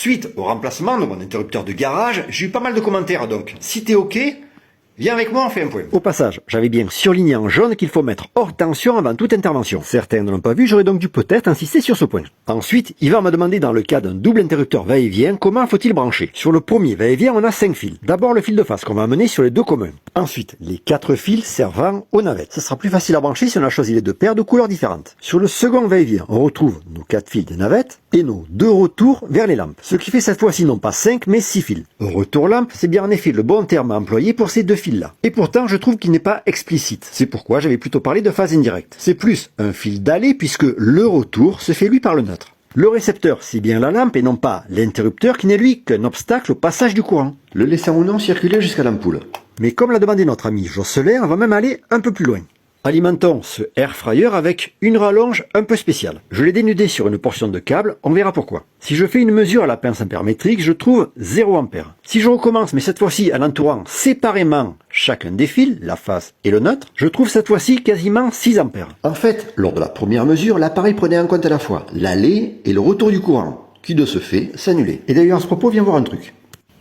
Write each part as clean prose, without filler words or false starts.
Suite au remplacement de mon interrupteur de garage, j'ai eu pas mal de commentaires donc. Si t'es ok, viens avec moi, on fait un point. Au passage, j'avais bien surligné en jaune qu'il faut mettre hors tension avant toute intervention. Certains ne l'ont pas vu, j'aurais donc dû peut-être insister sur ce point. Ensuite, Yvan m'a demandé dans le cas d'un double interrupteur va-et-vient, comment faut-il brancher. Sur le premier va-et-vient, on a 5 fils. D'abord le fil de face qu'on va amener sur les deux communs. Ensuite, les 4 fils servant aux navettes. Ce sera plus facile à brancher si on a choisi les deux paires de couleurs différentes. Sur le second va-et-vient, on retrouve nos 4 fils des navettes et nos 2 retours vers les lampes. Ce qui fait cette fois-ci non pas 5 mais 6 fils. Retour lampe, c'est bien en effet le bon terme à employer pour ces deux fils-là. Et pourtant, je trouve qu'il n'est pas explicite. C'est pourquoi j'avais plutôt parlé de phase indirecte. C'est plus un fil d'aller puisque le retour se fait lui par le neutre. Le récepteur, c'est bien la lampe et non pas l'interrupteur qui n'est lui qu'un obstacle au passage du courant, le laissant ou non circuler jusqu'à l'ampoule. Mais comme l'a demandé notre ami Jocelyn, on va même aller un peu plus loin. Alimentons ce air fryer avec une rallonge un peu spéciale. Je l'ai dénudé sur une portion de câble, on verra pourquoi. Si je fais une mesure à la pince ampère-métrique, je trouve 0 ampère. Si je recommence, mais cette fois-ci en entourant séparément chacun des fils, la face et le neutre, je trouve cette fois-ci quasiment 6 ampères. En fait, lors de la première mesure, l'appareil prenait en compte à la fois l'aller et le retour du courant, qui de ce fait s'annulait. Et d'ailleurs à ce propos, viens voir un truc.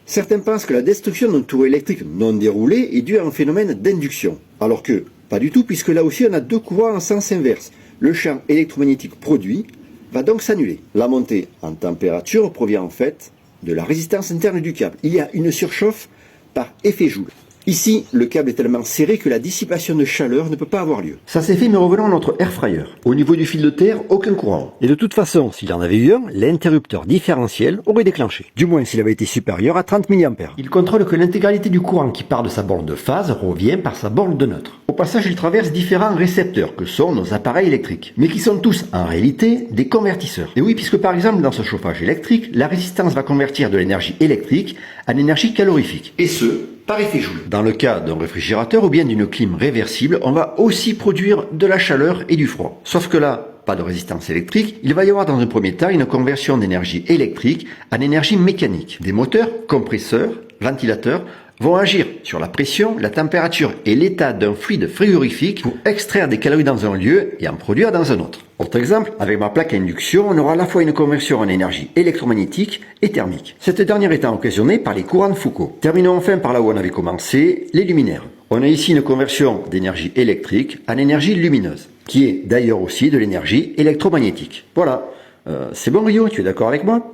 Certains pensent que la destruction d'un tour électrique non déroulé est due à un phénomène d'induction, alors que pas du tout, puisque là aussi on a deux courants en sens inverse. Le champ électromagnétique produit va donc s'annuler. La montée en température provient en fait de la résistance interne du câble. Il y a une surchauffe par effet Joule. Ici, le câble est tellement serré que la dissipation de chaleur ne peut pas avoir lieu. Ça s'est fait, mais revenons à notre air fryer. Au niveau du fil de terre, aucun courant. Et de toute façon, s'il en avait eu un, l'interrupteur différentiel aurait déclenché. Du moins s'il avait été supérieur à 30 mA. Il contrôle que l'intégralité du courant qui part de sa borne de phase revient par sa borne de neutre. Au passage, il traverse différents récepteurs que sont nos appareils électriques, mais qui sont tous en réalité des convertisseurs. Et oui, puisque par exemple dans ce chauffage électrique, la résistance va convertir de l'énergie électrique en énergie calorifique. Et ce, par effet Joule. Dans le cas d'un réfrigérateur ou bien d'une clim réversible, on va aussi produire de la chaleur et du froid. Sauf que là, pas de résistance électrique, il va y avoir dans un premier temps une conversion d'énergie électrique en énergie mécanique. Des moteurs, compresseurs, ventilateurs vont agir sur la pression, la température et l'état d'un fluide frigorifique pour extraire des calories dans un lieu et en produire dans un autre. Autre exemple, avec ma plaque à induction, on aura à la fois une conversion en énergie électromagnétique et thermique. Cette dernière étant occasionnée par les courants de Foucault. Terminons enfin par là où on avait commencé, les luminaires. On a ici une conversion d'énergie électrique en énergie lumineuse, qui est d'ailleurs aussi de l'énergie électromagnétique. Voilà. C'est bon Rio, tu es d'accord avec moi ?